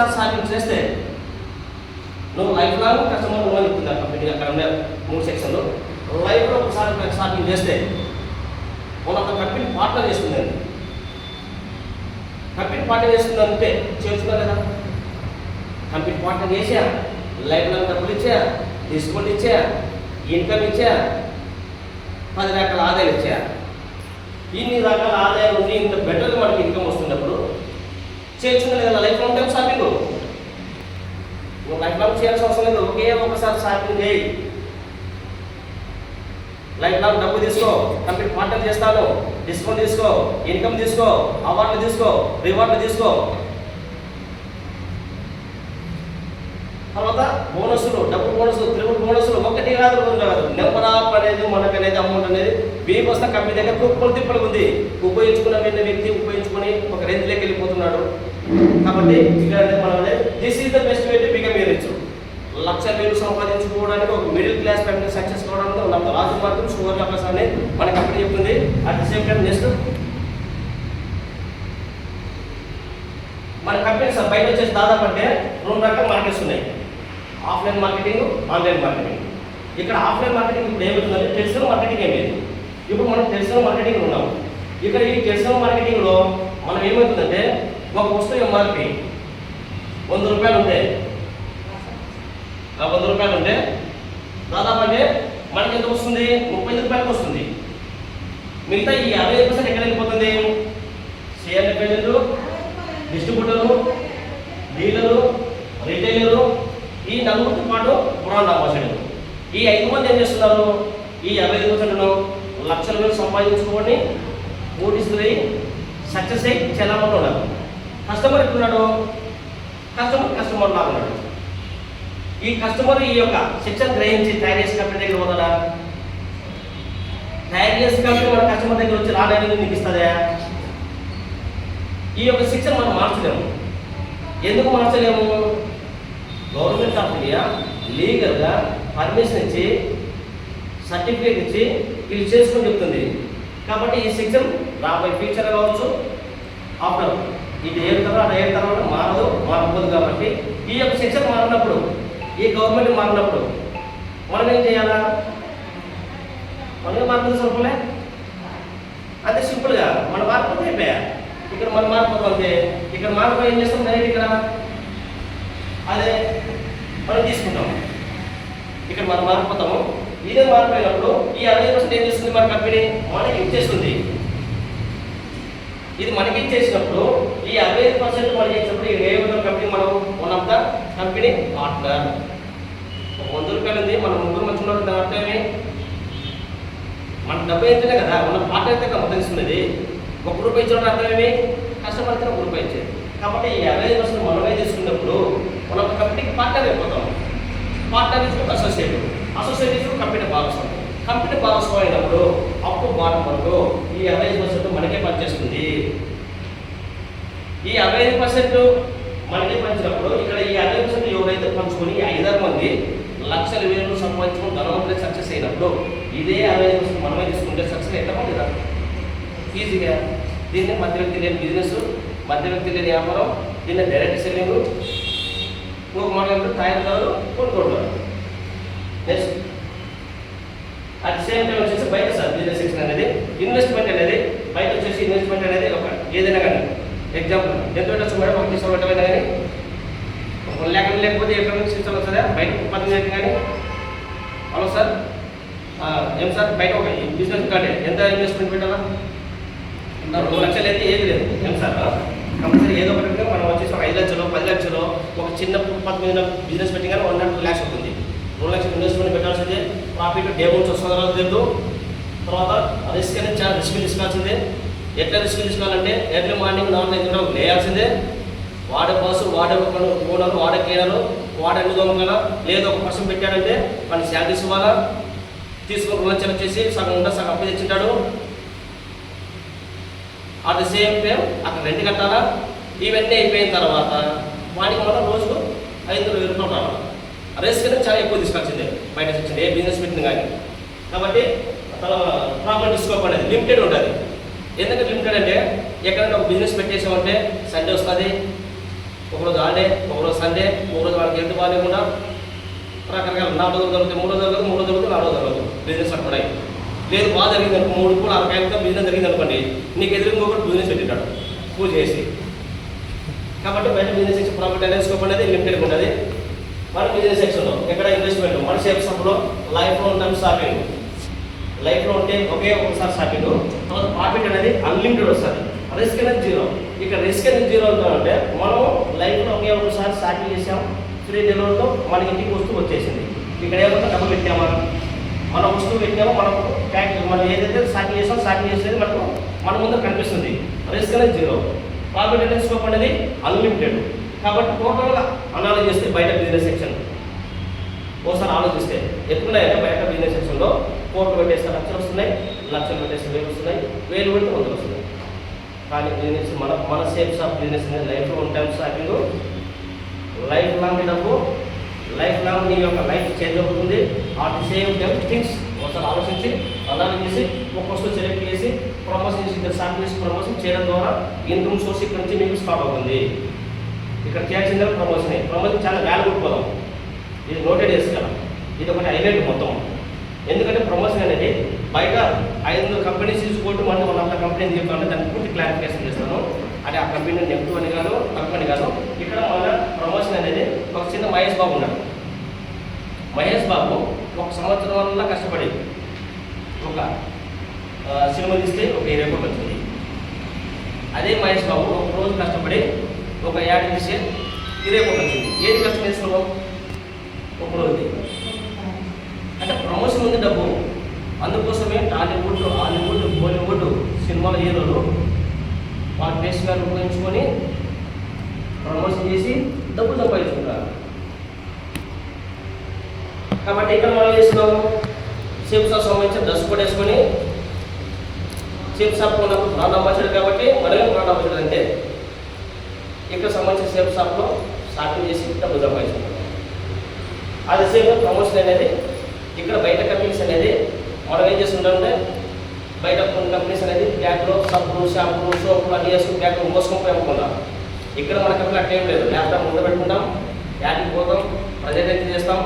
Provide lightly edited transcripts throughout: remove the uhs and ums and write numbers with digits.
ఒకసారి షాపింగ్ చేస్తే నువ్వు లైఫ్ లాంగ్ కస్టమర్ నువ్వు చెప్తుంది ఆ కంపెనీ. అక్కడ ఉండే 3 సెక్షన్లు లైఫ్లో ఒకసారి షాపింగ్ చేస్తే ఒక కంపెనీ పార్ట్నర్ చేస్తుందండి. కంపెనీ పార్ట్నర్ చేస్తుందంటే చేస్తున్నా కదా, కంపెనీ పార్ట్నర్ చేసా, లైఫ్ లాంగ్ డబ్బులు ఇచ్చా, డిస్కౌంట్ ఇచ్చా, ఇన్కమ్ ఇచ్చా, 10 రకాల ఆదాయాలు ఇచ్చా. ఇన్ని రకాల ఆదాయాలు ఉంది, ఇంత బెటర్గా మనకి ఇన్కమ్ వస్తున్నప్పుడు చేర్చుకునే కదా లైఫ్ లాంగ్ టైం షాపింగ్. నువ్వు లైఫ్ లాంగ్ చేయాల్సిన అవసరం లేదు, ఒకే ఒకసారి షాపింగ్ చేయి. లైఫ్ లాంగ్ డబ్బు తీసుకో, కంపెనీ పార్ట్నర్ చేస్తాను, డిస్కౌంట్ తీసుకో, ఇన్కమ్ తీసుకో, అవార్డులు తీసుకో, రివార్డులు తీసుకో. తర్వాత బోనస్లు, డబ్బులు బోనస్లు, త్రిబుల్ బోనస్లు, ఒకటి కాదు 2 కాదు. నెంబర్ ఆఫ్ అనేది మనకనేది అమౌంట్ అనేది మీకు వస్తే కంపెనీ దగ్గర కుప్పలు తిప్పలు ఉంది. ఉపయోగించుకున్న వ్యక్తి ఉపయోగించుకొని ఒక రేంజ్లోకి వెళ్ళిపోతున్నాడు. కాబట్టి ఇక్కడ మనం this is the best way to become a rich. లక్షల వేలు సంపాదించుకోవడానికి ఒక మిడిల్ క్లాస్ ఫ్యామిలీ సక్సెస్ కావడానికి ఉన్న రాజు మార్గం షుగర్ లాపర్స్ అని మన కంపెనీ చెప్తుంది. At the same time next మన కంపెనీ బయట వచ్చేసి దాదాపు అంటే 2 రకాల మార్కెట్స్ ఉన్నాయి. Offline marketing, online marketing. ఇక్కడ ఆఫ్లైన్ మార్కెటింగ్ ఇప్పుడు ఏమవుతుందంటే ట్రెడిషనల్ మార్కెటింగ్ ఏమేది. ఇప్పుడు మనం ట్రెడిషనల్ మార్కెటింగ్ ఉన్నాం. ఇక్కడ ఈ ట్రెడిషనల్ మార్కెటింగ్లో మనం ఏమవుతుందంటే ఒక వస్తువు ఎంఆర్పి 100 రూపాయలు ఉంటే, ఆ 100 రూపాయలు ఉంటే దాదాపు అంటే మనకి ఎంత వస్తుంది, 35 రూపాయలకు వస్తుంది. మిగతా ఈ 65% ఎక్కడ వెళ్ళిపోతుంది? షేర్ డిపెండెంట్, డిస్ట్రిబ్యూటరు, డీలరు, రిటైలరు, ఈ 4తో పాటు బ్రాండ్ అంబాసిడర్. ఈ 5 మంది ఏం చేస్తున్నారు? ఈ 65%ను లక్షల వేలు సంపాదించుకొని ఓడిస్తున్నది సక్సెస్ అయ్యి చెల్లమని ఉన్నారు. కస్టమర్ ఎట్లున్నాడు? కస్టమర్ లాగా ఉన్నాడు. ఈ కస్టమర్ ఈ యొక్క శిక్షణ గ్రహించి తయారు చేసే కంపెనీ దగ్గర పోతాడా? తయారు చేసే కంపెనీ మన కస్టమర్ దగ్గర వచ్చి రాలేదు నీకు ఇస్తుందా? ఈ యొక్క శిక్షణ మనం మార్చలేము. ఎందుకు మార్చలేము? గవర్నమెంట్ ఆఫ్ ఇండియా లీగల్గా పర్మిషన్ ఇచ్చి సర్టిఫికేట్ ఇచ్చి వీళ్ళు చేసుకొని చెప్తుంది. కాబట్టి ఈ శిక్షణ రాబోయే ఫ్యూచర్ కావచ్చు, ఆఫ్టర్ ఇది 7 తర్వాత మారబోదు. కాబట్టి ఈ యొక్క శిక్షణ మారినప్పుడు, ఈ గవర్నమెంట్ మారినప్పుడు మనం ఏం చేయాలా? మనమే మార్పులు సరిపోలే, అంతే సింపుల్గా మన మార్పు అయిపోయా. ఇక్కడ మనం మారిపోతాం అంతే. ఇక్కడ మారిపోయి ఏం చేస్తాం? డైరెక్ట్ ఇక్కడ అదే మనం తీసుకుంటాం. ఇక్కడ మనం మారిపోతాము. ఇదే మారిపోయినప్పుడు ఈ 60% ఏం చేస్తుంది? మన కంపెనీ మనకి ఇచ్చేస్తుంది. ఇది మనకి ఇచ్చేసినప్పుడు ఈ 65% మనకి ఇచ్చినప్పుడు ఈ ఏ విధంగా కంపెనీ మనం one of the company partner. 100 రూపాయలు ఉంది, మనం 3 మంచి ఉన్నారు. అర్థమే మన డబ్బు అయితేనే కదా మన పార్ట్నర్ అయితే మొత్తం తీసుకునేది. 1 రూపాయి ఇచ్చిన అర్థమేమి? కస్టమర్ అయితే 1 రూపాయి ఇచ్చేది. కాబట్టి ఈ 65% మనమే తీసుకున్నప్పుడు మనం ఒక కంపెనీకి పార్ట్నర్ అయిపోతాం. పార్ట్నర్ ఇచ్చిన అసోసియేట్ ఇచ్చిన కంపెనీ భాగస్వామి. కంపెనీ భాగస్వామి అయినప్పుడు అప్ టు బాటం వరకు ఈ 65% మనకే పనిచేస్తుంది. ఈ 65% మనకే పంచినప్పుడు ఇక్కడ ఈ 60% ఎవరైతే పంచుకొని 5 మంది లక్షల వేలు సంపాదించుకుని ధనవంతులే సక్సెస్ అయినప్పుడు ఇదే 65% మనమే తీసుకుంటే సక్సెస్ ఎంతమంది కదా ఈజీగా. దీన్ని మధ్యవ్యక్తి లేని బిజినెస్, మధ్యవ్యక్తి లేని వ్యాపారం, దీన్ని డైరెక్ట్ సెల్లింగ్, ఇంకొక మోడల్ తయారుదారు, కొనుక్కుంటారు. నెక్స్ట్ అట్ సేమ్ టైం వచ్చేసి బయట సార్ బిజినెస్ సెక్షన్ అనేది ఇన్వెస్ట్మెంట్ అనేది బయట వచ్చేసి ఇన్వెస్ట్మెంట్ అనేది ఒక ఏదైనా కానీ ఎగ్జాంపుల్ ఎంత పెట్టచ్చు మేడం? 1 లక్ష పెట్టమైనా కానీ 1 లక్ష లేకపోతే ఎక్కడ నుంచి ఇన్స్టాల్ వస్తుందా? బయట 10 కానీ. హలో సార్, ఏం సార్ బయట ఒక బిజినెస్ కంటే ఎంత ఇన్వెస్ట్మెంట్ పెట్టాలా? 2 లక్షలు అయితే ఏది లేదు. ఏం సార్ కంపల్సరీ ఏదో ఒకటి మనం వచ్చేసి 5 లక్షలు 10 లక్షలు ఒక చిన్న ఫుట్పాత్ మీద బిజినెస్ పెట్టి కానీ 1 2 lakhs అవుతుంది. 2 లక్షలు ఇన్వెస్ట్మెంట్ పెట్టాల్సిందే. ప్రాఫిట్ డే నుంచి వస్తుందో తెలియదు. తర్వాత రిస్క్ అనేది చాలా రిస్క్ తీసుకోవాల్సిందే. ఎట్లా రిస్క్ తీసుకోవాలంటే ఎర్లీ మార్నింగ్ 4 లేయాల్సిందే. వాడే బాసు, వాడే ఓనరు, వాడే క్లీనరు, వాడే అన్ని దొంగల లేదు ఒక పర్సన్ పెట్టాడంటే మన శాలరీస్ ఇవ్వాలా, తీసుకుని 2 లక్షలు వచ్చేసి సగం ఉంటే సగం అప్పు తెచ్చింటాడు. అట్ ద సేమ్ టైం అక్కడ రెంట్ కట్టాలా. ఇవన్నీ అయిపోయిన తర్వాత వాడికి మనం రోజుకు 5,000 రూపాయలు రావాలి. రిస్క్ అనేది చాలా ఎక్కువ తీసుకోవాల్సిందే బయట సెక్షన్ ఏ బిజినెస్ పెట్టింది కానీ. కాబట్టి ప్రాపర్ స్కోప్ అనేది లిమిటెడ్ ఉంటుంది. ఎందుకంటే లిమిటెడ్ అంటే ఎక్కడైనా ఒక బిజినెస్ పెట్టేసామంటే సండే వస్తుంది, ఒకరోజు హాలిడే, ఒకరోజు సండే, ఒకరోజు వాళ్ళకి ఎంత బాగాలేకుండా రకరకాల 4 రోజులు జరుగుతాయి, 3 రోజులు జరుగుతుంది, 3 రోజులు జరుగుతుంది, 4 రోజులు జరుగుతుంది బిజినెస్ అక్కడ లేదు. బాగా జరిగింది అనుకో 3 పూలు 60 బిజినెస్ జరిగింది అనుకోండి, నీకు ఎదురుగా ఒకటి బిజినెస్ పెట్టింటాడు పూజ చేసి. కాబట్టి బయట బిజినెస్ సెక్షన్ ప్రాఫిట్ అనేది స్కోప్ అనేది లిమిటెడ్గా ఉంటుంది. మన బిజినెస్ సెక్షన్లో ఎక్కడ ఇన్వెస్ట్మెంట్ మన షేప్ షాప్లో లైఫ్లో ఉంటాం షాపింగ్, లైఫ్లో ఉంటే ఒకసారి షాపింగ్, తర్వాత ప్రాఫిట్ అనేది అన్లిమిటెడ్ వస్తుంది, రిస్క్ అనేది జీరో. ఇక్కడ రిస్క్ అనేది జీరో అవుతుందంటే మనం లైఫ్లో ఒకసారి షాపింగ్ చేసాం, ఫ్రీ డెలివరీతో మనకి ఇంటికి వస్తువు వచ్చేసింది. ఇక్కడ ఏమన్నా డబ్బులు పెట్టామా, మన వస్తువు పెట్టామో మనం ప్యాక్ మనం ఏదైతే షాపింగ్ చేసామో షాపింగ్ చేసేది మనకు మన ముందు కనిపిస్తుంది, రిస్క్ అనేది జీరో. ప్రాఫిట్ అనేది స్కోప్ అనేది అన్లిమిటెడ్. కాబట్టి టోటల్గా అనాలజీ చేస్తే బయట బిజినెస్ సెక్షన్ ఒకసారి ఆలోచిస్తే ఎప్పుడున్నాయంటే బయట బిజినెస్ సెక్షన్లో కోట్లు పెట్టేస్తే లక్షలు వస్తున్నాయి, లక్షలు పెట్టేస్తే 1000 వస్తున్నాయి, 1000 పెడితే 100 వస్తున్నాయి. కానీ బిజినెస్ మన సేఫ్ షాప్ బిజినెస్ అనేది లైఫ్లో ఉంటాం షాపింగ్, లైఫ్ లాంగ్ డబ్బు, లైఫ్ లాంగ్ నీ యొక్క లైఫ్ చేంజ్ అవుతుంది. At the same time things ఒకసారి ఆలోచించి అనాలజీ చేసి ఒక వస్తువు సెలెక్ట్ చేసి ప్రమోషన్ చేసి ఇద్దరు షాప్ చేసి ప్రమోషన్ చేయడం ద్వారా ఇన్కమ్ సోర్స్ ఇక్కడ నుంచి మీకు స్టార్ట్ అవుతుంది. ఇక్కడ చేయాల్సిందే ప్రమోషన్ చాలా వాల్యూ పోదాం, ఇది నోటెడ్ చేసుకోవాలి, ఇది ఒకటి హైలైట్ మొత్తం. ఎందుకంటే ప్రమోషన్ అనేది బయట 500 కంపెనీస్ తీసుకోవడం అంటే వాళ్ళంతా కంపెనీ చెప్పాలంటే దాన్ని పూర్తి క్లారిఫికేషన్ చేస్తాను. అంటే ఆ కంపెనీ నెగిటివ్ అని కాదు, కంపెనీ కాదు. ఇక్కడ మన ప్రమోషన్ అనేది ఒక చిన్న మహేష్ బాబు ఉన్నాడు. మహేష్ బాబు 1 సంవత్సరం వల్ల కష్టపడి ఒక సినిమా తీస్తే ఒక 20 కోట్లు వచ్చింది. అదే మహేష్ బాబు ఒక రోజు కష్టపడి ఒక యాడ్ తీస్తే 20 కోట్లు వచ్చింది. ఏది కష్టం చేస్తున్నావు? ఒక రోజు. అంటే ప్రమోషన్ ఉంది డబ్బు. అందుకోసమే టాలీవుడ్, హాలీవుడ్, బాలీవుడ్ సినిమాల హీరోలు వాళ్ళ ఫేస్ గారు ఉపయోగించుకొని ప్రమోషన్ చేసి డబ్బు సంపాదించుకుంటారు. కాబట్టి ఇక్కడ మనం చేస్తున్నాము సేఫ్ షాప్ సంబంధించిన డ్రెస్ కూడా వేసుకొని సేఫ్ షాప్ ఉన్నప్పుడు బ్రాండ్ అంబాసిడర్ కాబట్టి మనమే బ్రాండ్ అంబాసిడర్ అంటే ఇక్కడ సంబంధించిన సేఫ్ షాప్లో షాపింగ్ చేసి డబ్బు సంపాదించుకుంటాం. అదే సేమ్ ప్రమోషన్ అనేది ఇక్కడ బయట కంపెనీస్ అనేది మనం ఏం చేస్తుంటామంటే బయట కొన్ని కంపెనీస్ అనేది బ్యాగ్లో సబ్బులు, షాంపులు, సోపులు అన్ని వేసుకుని బ్యాగ్లో మోసుకొని అమ్ముకుంటాం. ఇక్కడ మన కంపెనీ అట్లా ఏం లేదు. ల్యాప్టాప్ ముందు పెట్టుకుంటాం, యాడ్కి పోతాం, ప్రజెంట్ చేస్తాం.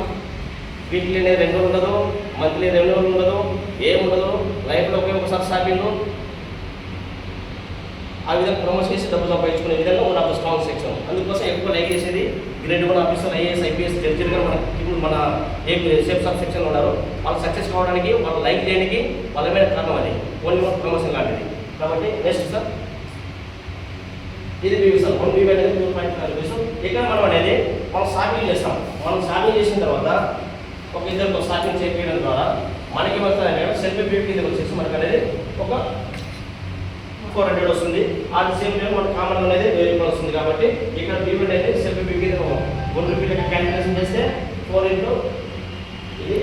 వీక్లీ అనేది 2 రోజులు ఉండదు, మంత్లీ 2 రోజులు ఉండదు, ఏముండదు. లైఫ్లో ఒకసారి షాపింగ్ ఆ విధంగా ప్రమోషన్ చేసి డబ్బు సంపాదించుకునే విధంగా ఉన్న స్ట్రాంగ్ సెక్షన్. అందుకోసం ఎక్కువ లైక్ చేసేది గ్రేడ్ 1 ఆఫీసర్, ఐఏఎస్, ఐపీఎస్ జడ్జిగా ఇప్పుడు మన సేఫ్ షాప్ సెక్షన్లో ఉన్నారు. వాళ్ళు సక్సెస్ కావడానికి, వాళ్ళు లైక్ చేయడానికి వాళ్ళ మీద కారణం అది ఓన్లీ ప్రమోషన్ లాంటిది. కాబట్టి నెక్స్ట్ సార్ ఇది బీవీ సార్ 1 బీవీ అనేది 2.5 రూపీస్. ఇక్కడ మనం అనేది మనం షాపింగ్ చేస్తాం. మనం షాపింగ్ చేసిన తర్వాత ఒక ఇద్దరు షాపింగ్ చేయడం ద్వారా మనకి ఏమవుతుందంటే సెల్ఫీ బీవీ కింద వచ్చేసి మనకు అనేది ఒక 400 వస్తుంది. ఆ సేమ్ టైం మన కామన్ అనేది 1000 రూపాయలు వస్తుంది. కాబట్టి ఇక్కడ బీవీ అనేది సెల్ఫీ బీవీ 1 రూపీ లెక్క క్యాలిక్యులేషన్ చేస్తే 4 ఇంటూ ఇది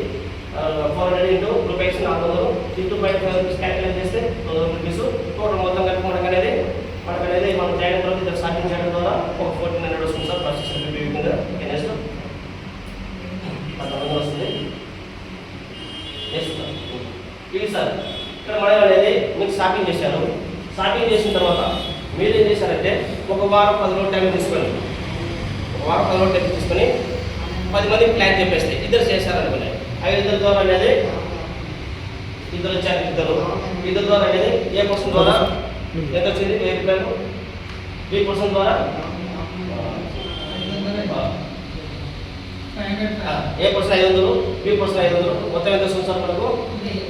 400 into rupees 400 into 2.5 rupees calculate చేస్తే 1000 రూపీస్ టోటల్ మొత్తం కలిపి మనకు అనేది మనం జాయిన్ తర్వాత ఇద్దరు షాపింగ్ చేయడం ద్వారా ఒక 1400 వస్తుంది సార్. ఫస్ట్ సెల్ఫీ బీవీ కింద నెక్స్ట్ 1000 వస్తుంది. నెక్స్ట్ ఇది సార్ ఇక్కడ మనం అనేది మీకు షాపింగ్ చేశాను. షాపింగ్ చేసిన తర్వాత మీరు ఏం చేశారంటే ఒక వారం 10 రోజులు టైం తీసుకొని 10 మందికి ప్లాన్ చెప్పేస్తే ఇద్దరు చేశారనుకునే ఇద్దరు ద్వారా అనేది ఇద్దరు వచ్చారు. ఇద్దరు ద్వారా అనేది ఏ పర్సన్ ద్వారా ఎంత వచ్చింది? 1000 రూపాయలు. బి పర్సన్ ద్వారా ఏ పర్సన్ 500, బి పర్సన్ 500, మొత్తం ఎంత వస్తుంది సార్? మనకు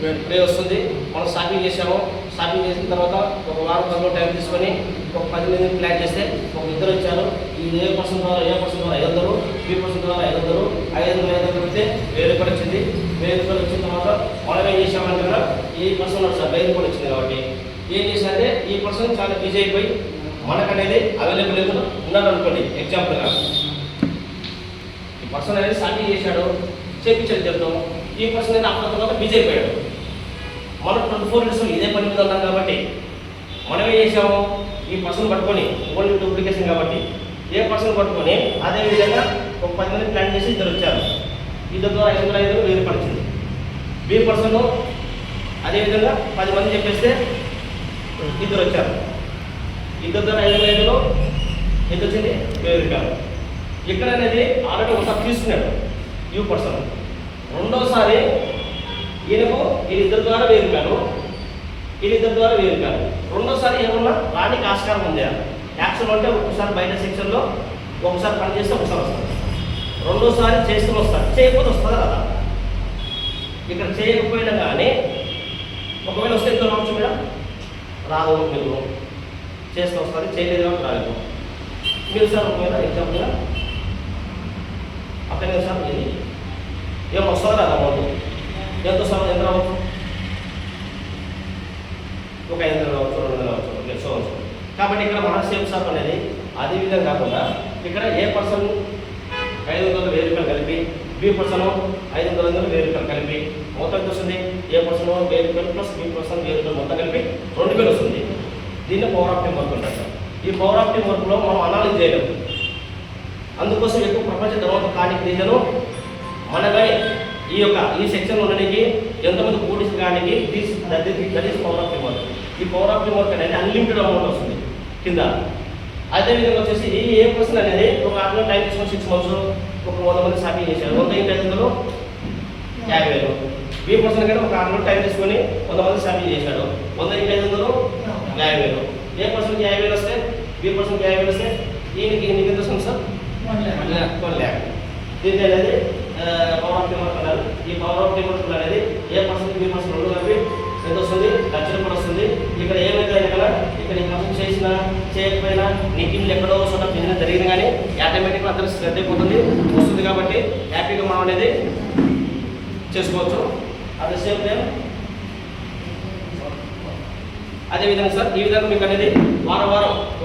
1000 వస్తుంది. మనం షాపింగ్ చేసాము. షాపింగ్ చేసిన తర్వాత ఒక వారం 10 రోజులు టైం తీసుకొని ఒక 10 మందిని ప్లాన్ చేస్తే ఒక ఇద్దరు వచ్చారు. ఇది ఏ పర్సన్ ద్వారా 500, బి పర్సన్ ద్వారా 500 పెడితే 1000 రూపాయలు వచ్చింది. 1000 రూపాయలు వచ్చిన తర్వాత మనం ఏం చేసామంటే కూడా ఈ పర్సన్ సార్ 1000 రూపాయలు వచ్చింది. కాబట్టి ఏం చేశారంటే ఈ పర్సన్ చాలా బిజీ అయిపోయి మనకనేది అవైలబుల్ ఉన్నాడు అనుకోండి. ఎగ్జాంపుల్గా ఈ పర్సన్ అనేది షాపింగ్ చేశాడు, చేయించాడు చెప్తాం. ఈ పర్సన్ అనేది అప్పుడు తర్వాత బిజీ అయిపోయాడు. మనం 24 hours ఇదే పని మీద ఉన్నాం కాబట్టి మనం ఏం చేసాము? ఈ పర్సన్ పట్టుకొని ఓన్లీ డూప్లికేషన్ కాబట్టి ఏ పర్సన్ పట్టుకొని అదేవిధంగా ఒక 10 మంది ప్లాన్ చేసి ఇద్దరు వచ్చారు. ఇద్దరు ద్వారా 500 1000 రూపాయలు వచ్చింది. బి పర్సన్ అదేవిధంగా 10 మంది చెప్పేస్తే ఇద్దరు వచ్చారు. ఇద్దరు ద్వారా 500 ఎంత వచ్చింది 1000 రూపాయలు. ఇక్కడ అనేది ఆల్రెడీ ఒకసారి తీసుకున్నాడు యూ పర్సన్. రెండోసారి ఈయనకు ఇద్దరి ద్వారా 1000 రూపాయలు, ఇద్దరి ద్వారా 1000 రూపాయలు. రెండోసారి ఏమన్నా రానికి ఆస్కారం ఉంది. యాక్షన్ అంటే ఒకసారి బయట సెక్షన్లో ఒకసారి పని చేస్తే ఒకసారి వస్తుంది, రెండోసారి చేస్తూ వస్తారు, చేయకపోతే వస్తుంది కదా. ఇక్కడ చేయకపోయినా కానీ ఒకవేళ వస్తే ఎంత రావచ్చు మేడం? రాదు, మీరు చేస్తూ వస్తారు, చేయలేదు కాబట్టి రాలేదు. మీరు సార్ ఒకవేళ ఎగ్జాంపుల్గా అక్కడ సార్ ఇది ఏమో వస్తుంది కదా అమౌంట్, ఎంత వస్తుంది? ఎంత రావచ్చు? ఒక 500 రావచ్చు, 200 రావచ్చు, సో కాబట్టి ఇక్కడ మన సేమ్ షాప్ అనేది అదే విధంగా కాకుండా ఇక్కడ ఏ పర్సన్ 500 1000 రూపాయలు కలిపి, బి పర్సన్ 500 1000 రూపాయలు కలిపి మొత్తం ఎంత వస్తుంది? ఏ పర్సన్ 1000 రూపాయలు ప్లస్ బి పర్సన్ 1000 రూపాయలు మొత్తం కలిపి 2000 వస్తుంది. దీన్ని పవర్ ఆఫ్ టీమ్ వర్క్ ఉంటుంది సార్. ఈ పవర్ ఆఫ్ టీమ్ వర్క్లో మనం అనాలిజ్ చేయలేము. అందుకోసం ఎక్కువ ప్రపంచ ధనవంత కాని రీజను మనమే ఈ సెక్షన్ ఉండడానికి ఎంతమంది పోలీసులు కానీ that is power of team work. ఈ పవర్ ఆఫ్ టీమ్ వర్క్ అనేది అన్లిమిటెడ్ అమౌంట్ వస్తుంది కింద. అదేవిధంగా వచ్చేసి ఏ పర్సన్ అనేది ఒక ఆటలో టైం తీసుకొని 6 months ఒక 100 మంది షాపింగ్ చేశారు, 100 ఇంటి 500 50,000. బి పర్సన్ కంటే ఒక ఆటలో టైం తీసుకొని 100 మంది షాపింగ్ చేశాడు, 100 ఇంటి 500 50,000. ఏ పర్సన్కి 50,000 వస్తే, బి పర్సన్కి 50,000 వస్తే ఈయనకి ఎంత వస్తుంది సార్? 1 lakh. దీన్ని అనేది పవర్ ఆఫ్ టీమ్ వర్క్ అన్నారు. ఈ పవర్ ఆఫ్ టీమ్ వర్క్ అనేది ఏ పర్సన్కి బి పర్సన్ 2 కలిపి ఎంత వస్తుంది? 1,00,000 రూపాయలు వస్తుంది. ఇక్కడ ఏమైతే కదా, ఇక్కడ ఈ పర్సన్ చేసినా చేయకపోయినా నీ టీంలు ఎక్కడో చోట బిజినెస్ జరిగింది కానీ ఆటోమేటిక్గా అందరూ శ్రద్ధ అయిపోతుంది, వస్తుంది. కాబట్టి హ్యాపీగా మనం అనేది చేసుకోవచ్చు. అట్ ద సేమ్ టైం అదేవిధంగా సార్ ఈ విధంగా మీకు అనేది వారం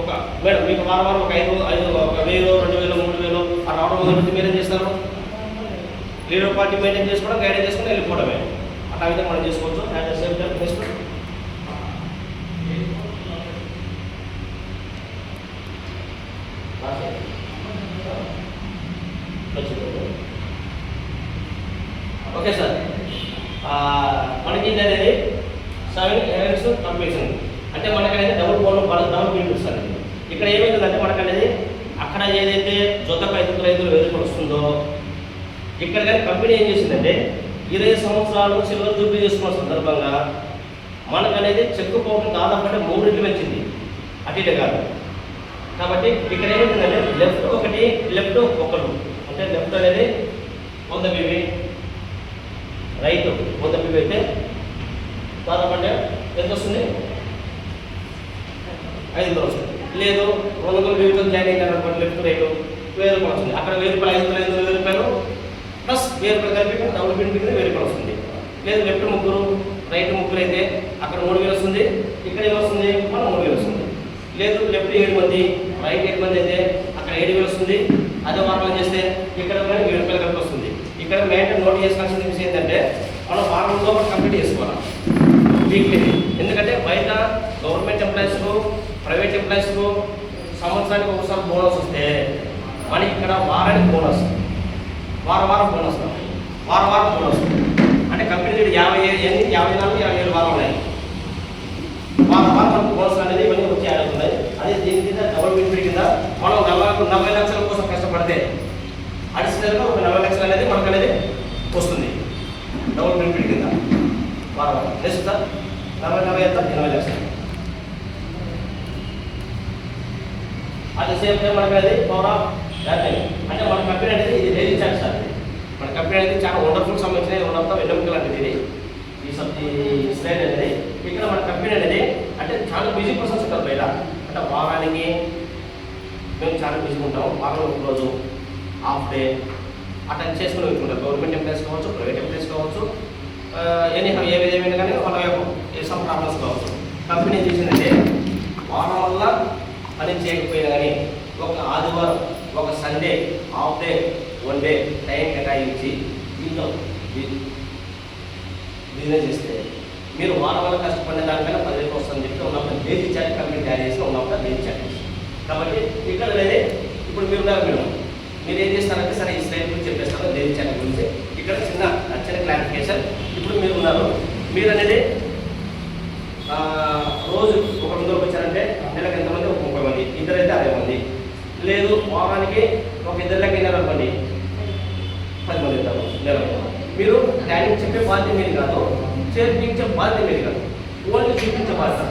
ఒక మేడం మీకు వారం ఒక 5 ఒక 1000 2000 3000 ఆ రావడం మొదలుపెట్టి మీరేం చేస్తారు? లీడర్ పార్టీ మెయింటైన్ చేసుకోవడం, గైడెన్స్ చేసుకుని వెళ్ళిపోవడమే. అట్లా విధంగా మనం చేసుకోవచ్చు. At the same time next okay sir. మనకి ఇది అనేది 7 events కంప్లీషన్ అంటే మనకనేది డబుల్ బెనిఫిట్స్ అనేది. ఇక్కడ ఏమైతుందంటే మనకనేది అక్కడ ఏదైతే జొతకు 500 రూపాయలు వస్తుందో ఇక్కడ కానీ కంపెనీ ఏం చేసిందంటే 20 సంవత్సరాలు సిల్వర్ జూబ్లీ చేసుకున్న సందర్భంగా మనకనేది చెక్ పౌడర్ దాదాపు అంటే 3 రెట్లు పెంచింది, అటు ఇటు కాదు. కాబట్టి ఇక్కడ ఏమైతుందంటే లెఫ్ట్ ఒకటి అంటే లెఫ్ట్ అనేది 100 BB, రైట్ 100 BB అయితే దాదాపు అంటే ఎంత వస్తుంది? 500 వస్తుంది. లేదు 200 BBతో జాయిన్ అయిన అనుకోండి, లెఫ్ట్ రైట్ 1000 రూపాయలు వస్తుంది. అక్కడ 1000 రూపాయలు 500 రూపాయలు ప్లస్ 1000 రూపాయలు కలిపి డబుల్ బెనిఫిట్ 1000 రూపాయలు వస్తుంది. లేదు లెఫ్ట్ 3 రైట్ 3 అయితే అక్కడ 3000 వస్తుంది, ఇక్కడ ఏమొస్తుంది? మనం 3000 వస్తుంది. లేదు లెఫ్ట్ 7 మంది రైట్ 7 మంది అయితే అక్కడ 7000 వస్తుంది. అదే వారం చేస్తే ఇక్కడ 7 రూపాయలు కలిపి వస్తుంది. ఇక్కడ మెయిన్ నోట్ చేసుకోవాల్సిన విషయం ఏంటంటే మనం వారంలో కంప్లీట్ చేసుకోవాలి వీక్లీ. ఎందుకంటే బయట గవర్నమెంట్ ఎంప్లాయీస్కు ప్రైవేట్ ఎంప్లాయీస్కు సంవత్సరానికి ఒకసారి బోనస్ వస్తే మనకి ఇక్కడ వారానికి బోనస్, వారం బోనస్, వారం బోనస్ అంటే కంపెనీ 54 వారాలు ఉన్నాయి. వారం మనకు బోనస్ అనేది ఇవన్నీ వచ్చి యాడ్ అవుతున్నాయి. అదే దీని కింద డబుల్ బెనిఫిట్ కింద మనం 40 లక్షల కోసం కష్టపడితే అడిషనల్గా ఒక 40 లక్షలు అనేది మనకు అనేది వస్తుంది డబుల్ బెనిఫిట్ కింద వారం. నెక్స్ట్ సార్ 40 ఎంత 80 లక్షలు. అట్ ద సేమ్ టైం మనకు అనేది పవర్ ఆఫ్ డాటింగ్ అంటే మన కంపెనీ అనేది ఇది డైలీ చార్జ్ సార్. మన కంపెనీ అనేది చాలా వండర్ఫుల్ సంబంధించిన ఉండడంతో వెన్నెముకలు అనేది ఈ స్లైడ్ అనేది. ఇక్కడ మన కంపెనీ అనేది అంటే చాలా బిజీ పర్సన్స్ ఉంటారు బయట. అంటే వారానికి మేము చాలా బిజీ ఉంటాం, వారంలో ఒక రోజు హాఫ్ డే అట్లా చేసుకుని వెళ్తుంటారు. గవర్నమెంట్ ఎంప్లాయీస్ కావచ్చు, ప్రైవేట్ ఎంప్లాయీస్ కావచ్చు, ఎనీహౌ ఏ విధమైన కానీ వాళ్ళ సమ్ ప్రాబ్లమ్స్ కావచ్చు. కంపెనీ ఏం చేసిందంటే వారం వల్ల పని చేయకపోయినా కానీ ఒక ఆదివారం, ఒక Sunday, half day, 1 day time కేటాయించి దీంట్లో బిజినెస్ చేస్తే మీరు వారం వల్ల కష్టపడిన దానికన్నా 10 రెట్లు వస్తుందని చెప్పి ఉన్నప్పుడు డైలీ చార్జ్ కంపెనీ తయారు చేసి ఉన్నప్పుడు డైలీ చార్జ్. కాబట్టి ఇక్కడ అనేది ఇప్పుడు మీరు ఏం చేస్తారంటే సరే ఈ స్లైడ్ గురించి చెప్పేస్తాను డైలీ చార్జ్ గురించి. ఇక్కడ చిన్న క్లారిఫికేషన్. ఇప్పుడు మీరు ఉన్నారు, మీరు అనేది రోజు ఒక 100 వచ్చారంటే నెలకు ఎంతమంది? ఒక 30 మంది, ఇద్దరైతే 60 మంది. వారానికి ఒక ఇద్దరు లెక్క అయినారు అనుకోండి, 10 మంది ఉంటారు నెలకు. మీరు ప్లానింగ్ చెప్పే బాధ్యత మీరు కాదు, చేర్పించే బాధ్యత మీరు కాదు, ఓన్లీ చూపించే బాధ్యత.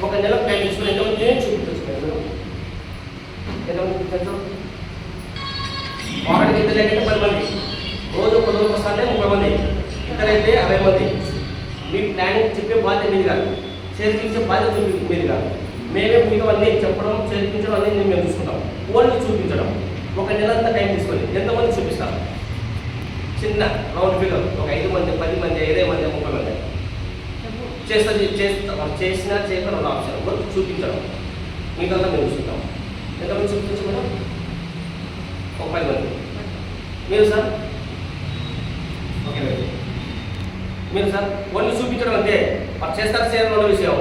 ఒక నెల ప్లాన్ తీసుకుని ఎంతమంది నేను చూపించవచ్చు, ఎంతమంది చూపించచ్చు? వారానికి ఇద్దరు లెక్క 10 మంది, రోజు 10 రోజులు వస్తానే 30 మంది, ఇద్దరైతే 60 మంది. మీ ప్లానింగ్ చెప్పే బాధ్యత మీది కాదు, చేర్పించే బాధ్యత మీది కాదు. మేమే మీకు అన్నీ చెప్పడం, చేర్పించడం అన్నీ మేము చూసుకుంటాం. ఓన్లీ చూపించడం. ఒక నెల అంతా టైం తీసుకొని ఎంతమంది చూపిస్తాం? చిన్న రౌండ్ ఫిగర్, ఒక 5 మంది, 10 మంది, 20 మంది, 30 మంది చేసినా చేయకుండా ఉన్న ఆప్షన్ వర్క్ చూపించడం. మీకంతా మేము చూసుకుంటాం. ఎంతమంది చూపించచ్చు మేడం? ఒక 10 మంది. మీరు సార్? Okay madam. మీరు సార్ ఓన్లీ చూపించడం అంతే, మరి చేస్తారు చేయడం ఉన్న విషయం.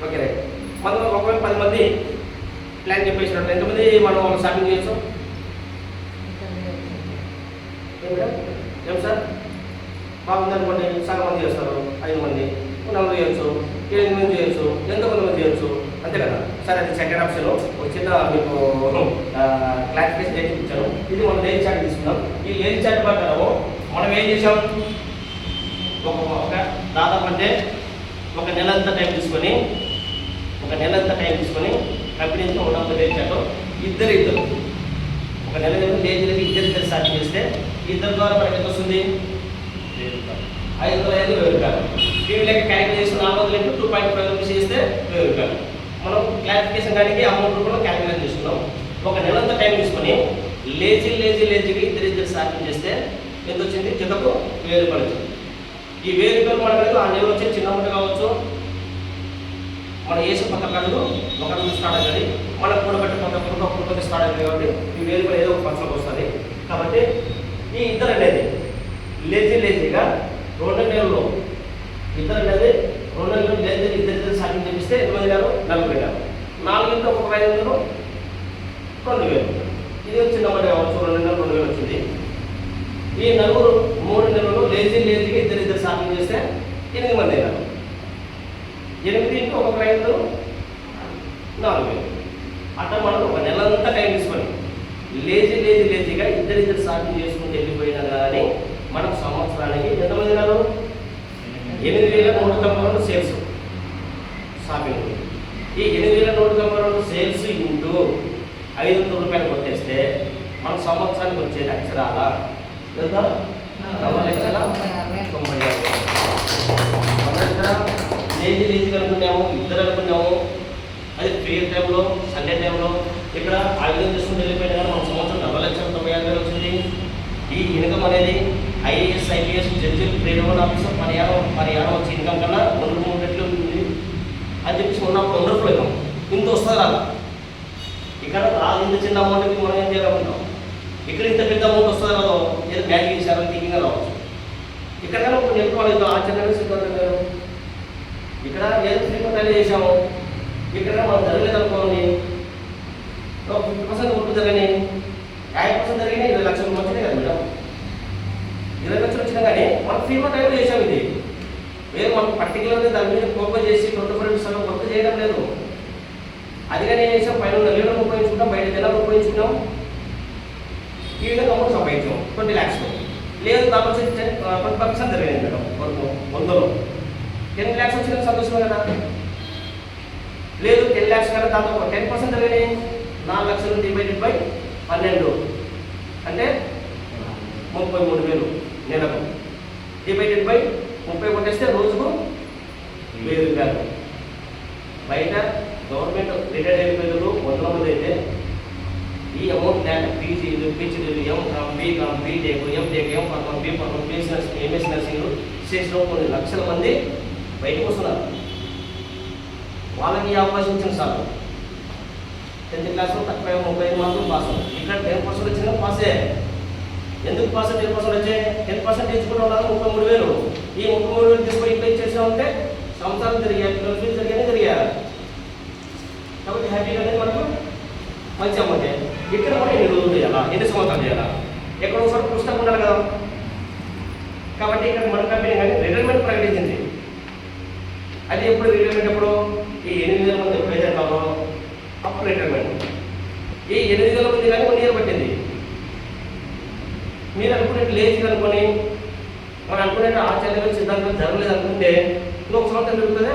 Okay right. మనం ఒకవేళ 10 మంది ప్లాన్ చెప్పేసినట్టు ఎంతమంది మనం షాపింగ్ చేయొచ్చు? ఏం సార్? బాగుంది అనుకోండి, సగం మంది చేస్తారు, 5 మంది, 4 చేయొచ్చు, 8 మంది చేయొచ్చు, ఎంతమంది చేయొచ్చు, అంతే కదా. సరే, అది సెకండ్ ఆప్షన్. ఒక చిన్న మీకు క్లారిఫికేషన్ చేసి ఇచ్చాను. ఇది మనం లేజీ చాట్ తీసుకున్నాం. ఈ లేజీ చాట్ ప్రకారం మనం ఏం చేసాం? ఒక దాదాపు అంటే ఒక నెలంతా టైం తీసుకొని కంపెనీతో ఉన్నంత లేజీ చాట్ ఇద్దరు ఒక నెల లేజీలకి ఇద్దరు స్టార్ట్ చేస్తే ఇద్దరు ద్వారా మనకి ఎంత వస్తుంది? 5,500 రూపాయలు. టీవీ లెక్క క్యాలిక్యులేట్ చేసి 400 ఇంటూ 2.5 రూపీస్ చేస్తే 1000 రూపాయలు. మనం క్లారిఫికేషన్ కానీ అమౌంట్ కూడా క్యాలిక్యులేట్ చేసుకున్నాం. ఒక నెలంతా టైం తీసుకొని లేజీగా ఇద్దరు స్టార్ట్ చేస్తే ఎంత వచ్చింది? జతకు 1000 రూపాయలు వచ్చింది. ఈ 1000 రూపాయలు మనకు ఆ నెల వచ్చే చిన్న అమౌంట్ కావచ్చు, మన వేసే పథకాలు ఒక స్టార్ట్ అయ్యాలి, మన కూడబెట్టే పథకం స్టార్ట్ అయ్యింది. కాబట్టి ఈ 1000 రూపాయలు ఏదో ఒక పర్సనల్ వస్తుంది. కాబట్టి ఈ ఇద్దరు అనేది లేజీగా 2 నెలల్లో ఇద్దరు అనేది 2 నెలలు ఇద్దరు సాధ్యం చేపిస్తే ఎంతమంది గారు? 40 గారు. 4 ఇంట్లో ఒక 500, 2000. ఇది చిన్న మాట కావచ్చు. 2 నెలలు 2000 వచ్చింది. ఈ నలుగురు 3 నెలలు లేజీగా ఇద్దరు సాధ్యం చేస్తే 8 మంది అయినారు. 8 ఇంట్లో ఒక 500, 4000. అట్లా మనం ఒక నెలంతా టైం తీసుకొని లేజీగా ఇద్దరు సాధ్యం చేసుకుంటూ వెళ్ళిపోయినా కానీ మనకు సంవత్సరానికి ఎంతమంది ఉన్నారు? 8,192 సేల్స్ షాపింగ్. ఈ 8,192 సేల్స్ ఇంటూ 500 రూపాయలు కొట్టేస్తే మన సంవత్సరానికి వచ్చేది అక్షరాల ఎంత? 9,90,000. లేజీగా అనుకున్నాము, ఇద్దరు అనుకున్నాము. అది ఫ్రీ టైంలో, సండే టైంలో ఇక్కడ ఆయుధం చేసుకుంటూ వెళ్ళిపోయినా కానీ మన సంవత్సరం 4,96,000 వచ్చింది. ఈ ఇన్కమ్ అనేది IAS, IPS, జడ్జిలు, ట్రేడ్ ఆఫీసర్ పరిహారం వచ్చి ఇన్కమ్ కన్నా 2-3 రెట్లు ఉంటుంది అని చెప్పేసి ఉన్నప్పుడు వండర్ఫుల్ ఇన్కమ్. ఇంత వస్తుంది రాదు. ఇక్కడ రాదు. ఇంత చిన్న అమౌంట్కి మనం ఏం చేయాలనుకుంటాం. ఇక్కడ ఇంత పెద్ద అమౌంట్ వస్తుంది రాదో, ఏదో బ్యాంక్ చేశారని థింకింగ్ రావచ్చు. ఇక్కడ కానీ ఒక నెలకు వాళ్ళు ఆచరణ సిద్ధంగా ఇక్కడ ఏదో ఫ్రీక్వెంట్ చేసాము. ఇక్కడ మనం జరగలేదు అనుకోండి, 50% ఒట్టు జరిగినాయి, 50% జరిగినాయి, 20 లక్షలు వచ్చినాయి కదా మేడం. 20 లక్షలు వచ్చినా కానీ మనం ఫ్రీక్వెంట్ టైంలో చేసాం. ఇది వేరే మనం పర్టికులర్గా దాని మీద ఫోకస్ చేసి 24 వర్క్ చేయడం లేదు. అది కానీ ఏం చేసాం? పైన నెలలో ఉపయోగించుకుంటాం, బయట నెలలో ఉపయోగించుకున్నాం. ఈ విధంగా అమౌంట్ సంపాదించాం 20 lakhs. లేదు దాని 20% జరిగింది మేడం. 100లో 10 lakhs వచ్చిన సంతోషమే కదా. లేదు 10 lakhs కదా, దాంతో 10% జరిగినాయి. 4 లక్షలు డివైడెడ్ బై 12 అంటే 33,000 నెలకు. డివైడెడ్ బై 30 కొట్టేస్తే రోజుకు 1000 రూపాయలు. బయట గవర్నమెంట్ రిటైర్డ్ అయిపోయిన 100 మంది అయితే ఈ అమౌంట్ లేక పీజీలు, పిహెచ్డీలు, MCom, BCom, BTech, MTech, MPharma, BPharma, BS nursing, MS nursing చేసిన కొన్ని లక్షల మంది బయటకు వస్తున్నారు. వాళ్ళకి అవకాశం ఇచ్చిన సార్ 10th క్లాస్లో తక్కువ 35 మార్కులు పాస్. ఇక్కడ 10% వచ్చినా పాసే. ఎందుకు పాస్? 10% వచ్చే 10% తెచ్చుకుంటూ ఉన్నారు 33,000. ఈ 33,000 తీసుకొని ఇక్కడ ఇచ్చేసా ఉంటే సంవత్సరాలు జరిగాయి, ఫీజు జరిగాయి. కాబట్టి హ్యాపీగా అనేది మనకు మంచి అమౌంట్. ఇక్కడ కూడా ఎన్ని రోజులు చేయాలా, ఎన్ని సంవత్సరాలు చేయాలా, ఎక్కడ ఒకసారి పుస్తకం ఉండాలి కదా. కాబట్టి ఇక్కడ మన కంపెనీ కానీ రిటైర్మెంట్ ప్రకటించింది. అది ఎప్పుడు రిటైర్మెంట్? ఎప్పుడు? ఈ 8,000 మంది ఎప్పుడైతే కావాలో అప్పుడు రిటైర్మెంట్. ఈ 8 నెలల మంది కానీ 1 ఇయర్ పట్టింది. మీరు అనుకున్నట్టు లేచి అనుకొని మనం అనుకున్నట్టు ఆచార్య సిద్ధాంతం జరగలేదు అనుకుంటే ఇంకొక సంవత్సరం జరుగుతుందా?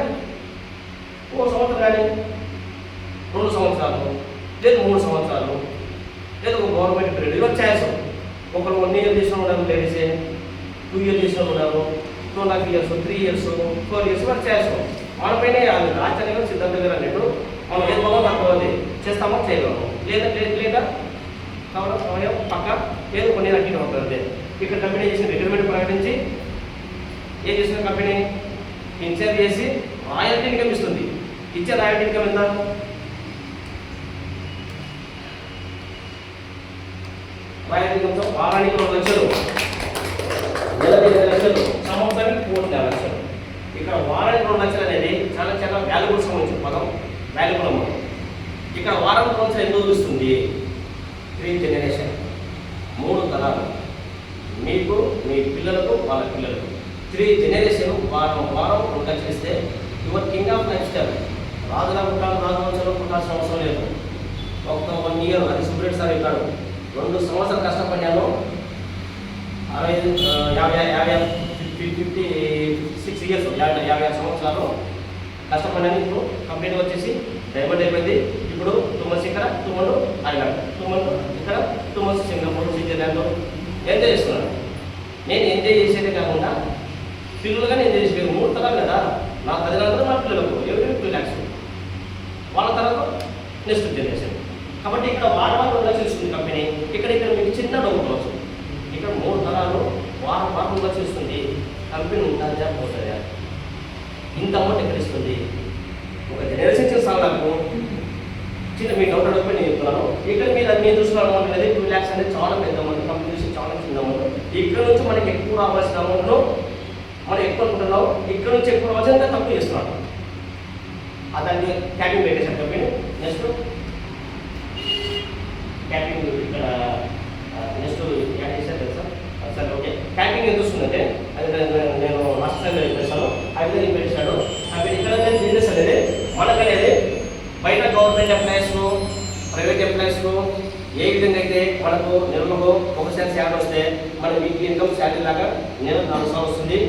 ఇంకొక సంవత్సరం కానీ 2 సంవత్సరాలు లేదు 3 సంవత్సరాలు లేదు ఒక గవర్నమెంట్ పీరియడ్ ఇవన్నీ చేస్తాం. ఒకరు 1 ఇయర్ చేసిన ఉన్నారు, లేడీసే 2 ఇయర్ చేసిన ఉన్నారు, 2.5 ఇయర్స్ 3 ఇయర్స్ 4 ఇయర్స్ వరకు చేస్తాం. మన పైన ఆచార్య సిద్ధాంతం గారు అన్నట్టు మనం ఏది బాగా తక్కువది చేస్తామో చేయగలము, లేదా కావడం సమయం పక్క ఏదో కొన్ని రకంగా ఉంటుంది. ఇక్కడ కంపెనీ చేసిన రిటైర్మెంట్ ప్రకటించి ఏం చేసిన కంపెనీ ఇన్ఛార్జ్ చేసి రాయల్టీ ఇన్కమ్ ఇస్తుంది. ఇచ్చే రాయల్టీ ఇన్కమ్ ఎంత? రాయల్టీ ఇన్కమ్ వారానికి 2 లక్షలు, నెలకి 2 లక్షలు, సంవత్సరానికి 3 లక్షలు. ఇక్కడ వారానికి 2 లక్షలు అనేది చాలా చాలా వాల్యుబుల్ సంబంధించిన పదం, వాల్యుబుల్ అమౌంట్. ఇక్కడ వారానికి 2 లక్షలు ఎందుకు చూస్తుంది? 3 జనరేషన్, 3 తరాలు, మీకు మీ పిల్లలకు వాళ్ళ పిల్లలకు 3 జనరేషన్ వారం 2 లక్షలు ఇస్తే your king of lifestyle. రాజులా పుట్టాలి, రాజవంశంలో పుట్టాల్సిన అవసరం లేదు. ఒక 1 ఇయర్ అది సుబ్రెడ్ సార్ ఇస్తాడు, 2 సంవత్సరాలు కష్టపడ్డాను, 56 ఇయర్స్ 56 సంవత్సరాలు కష్టపడ్డాను. ఇప్పుడు కంపెనీ వచ్చేసి డైమండ్ అయిపోయింది. ఇప్పుడు 2 మంత్స్ ఇక్కడ, 2 మంత్స్ ఐలాండ్, 2 మంత్స్ ఇక్కడ, 2 మంత్స్ సింగపూర్, స్విట్జర్లాండ్ ఎంజాయ్ చేస్తున్నాను. నేను ఎంజాయ్ చేసేదే కాకుండా పిల్లలుగా నేను చేసేది 3 తరాలు కదా. నా తల్లిదండ్రులు నా పిల్లలకు ఎవరి 2 lakhs, వాళ్ళ తర్వాత నెక్స్ట్ జనరేషన్. కాబట్టి ఇక్కడ వారం 2 లక్షలు ఇస్తుంది కంపెనీ. ఇక్కడ మీకు చిన్న డౌట్ వచ్చు, ఇక్కడ 3 తరాలు వారం 2 లక్షలు ఇస్తుంది కంపెనీ. ఉంటుందా పోతుందా? ఇంత అమౌంట్ ఎక్కడ ఇస్తుంది? ఒక జనరేషన్ చేస్తాను నాకు చిన్న మీ డౌట్ అడగకపోయి నేను చెప్తున్నాను. ఇక్కడ మీరు చూస్తున్న అమౌంట్ అనేది 2 lakhs అనేది చాలా పెద్ద అమౌంట్, కంపెనీ చూసి చాలా చిన్న అమౌంట్. ఇక్కడ నుంచి మనకి ఎక్కువ రావాల్సిన అమౌంట్లో మనం ఎక్కువ అనుకుంటున్నాం, ఇక్కడ నుంచి ఎక్కువ రావాల్సిన తక్కువ చేస్తున్నాడు. దాన్ని క్యాపింగ్ పెట్టేసాను కంపెనీ. నెక్స్ట్ క్యాపింగ్ ఇక్కడ నెక్స్ట్ యాడ్ చేశారు కదా సార్. సరే ఓకే, క్యాపింగ్ ఎంత వస్తుందంటే అది నేను లాస్ట్ టైం చెప్పేసాను. అది పెట్టేశాడు కంపెనీ. ఇక్కడ బిజినెస్ అనేది మనకనేది బయట గవర్నమెంట్ ఎంప్లాయీస్కు ప్రైవేట్ ఎంప్లాయీస్కు ఏ విధంగా అయితే మనకు నెలకు ఒకసారి శాలరీ వస్తే మన వీక్లీ ఇన్కమ్ శాలరీ లాగా నెలకు 4 సార్లు వస్తుంది.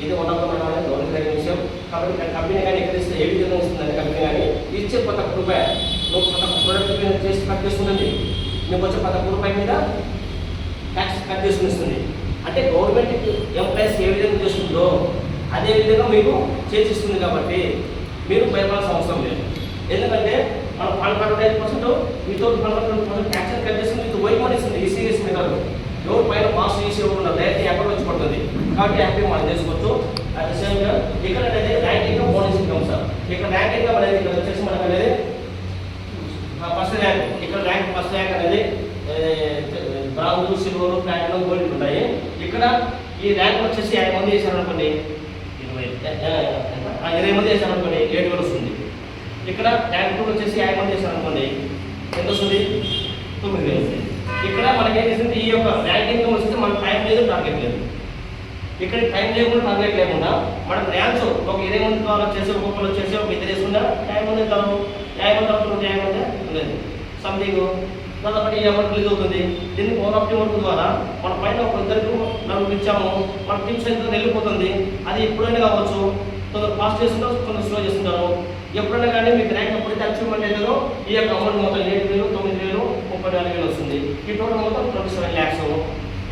ఇది ఉన్నతమైన గవర్నమెంట్ విషయం. కాబట్టి కంపెనీ కానీ ఎక్కడ ఇస్తే ఏ విధంగా వస్తుందంటే కంపెనీ కానీ ఇచ్చే 10 రూపాయలు నువ్వు 10 ప్రొడక్ట్ చేసి కట్ చేసుకుంటుంది, మీకు వచ్చే 10 రూపాయల మీద ట్యాక్స్ కట్ చేసుకుని ఇస్తుంది. అంటే గవర్నమెంట్ ఎంప్లాయీస్ ఏ విధంగా చేస్తుందో అదే విధంగా మీకు చేసిస్తుంది. కాబట్టి మీరు భయపడాల్సిన అవసరం లేదు. ఎందుకంటే మనం 125% మీతో 120% ట్యాక్స్ కట్ చేస్తుంది, ఇది వైపు ఇస్తుంది. ఈ సీరియస్ మీద ఎవరు పైన పాస్ చేసి ఎవరు డైరెక్ట్ అకౌంట్ వచ్చి పడుతుంది. కాబట్టి హ్యాపీ మనం చేసుకోవచ్చు. అట్ ద సేమ్ టైం ఇక్కడ అనేది rank income, bonus income sir. ఇక్కడ ర్యాంక్ ఇన్కమ్ అనేది ఇక్కడ వచ్చేసి మనకు అనేది ఫస్ట్ ర్యాంక్. ఇక్కడ ర్యాంక్ ఫస్ట్ ర్యాంక్ అనేది బ్రాంజ్, సిల్వర్, ప్లాటినం, గోల్డ్ ఉంటాయి. ఇక్కడ ఈ ర్యాంక్ వచ్చేసి 5 మంది చేశారు అనుకోండి, 20 మంది చేశారు అనుకోండి 7,000 వస్తుంది. ఇక్కడ ర్యాంక్ 2 వచ్చేసి 5 మంది చేశారు అనుకోండి ఎంత వస్తుంది? 9,000 వస్తుంది. ఇక్కడ మనకి ఏం చేస్తుంది, ఈ యొక్క ర్యాంక్ ఇన్కమ్ వచ్చేసి మనకు టైం లేదు, టార్గెట్ లేదు. ఇక్కడ టైం లేకుండా టార్గెట్ లేకుండా మనకు ర్యాంక్స్ ఒక 20 మంది ద్వారా చేసి ఒక్కొక్కరు వచ్చేసి ఒక 2 చేసుకుంటా 50 మంది కాదు, 50 మంది అప్పుడు 50 మంది లేదు సంథింగ్. కాబట్టి ఈ అమౌంట్ రిలీజ్ అవుతుంది. దీన్ని పవర్ ఆఫ్ టీమ్ వర్క్ ద్వారా మన పైన ఒక 2 ఇచ్చాము, మన టీమ్స్ ఎంత వెళ్ళిపోతుంది. అది ఎప్పుడైనా కావచ్చు, కొందరు ఫాస్ట్ చేస్తుంటారు, కొందరు స్లో చేస్తుంటారు. ఎప్పుడైనా కానీ మీకు ర్యాంక్ ఎప్పుడైతే అచీవ్మెంట్ అవుతుందో ఈ యొక్క అమౌంట్ మొత్తం 7,000, 9,000, 34,000 వస్తుంది. ఈ టోటల్ మొత్తం 27 lakhs.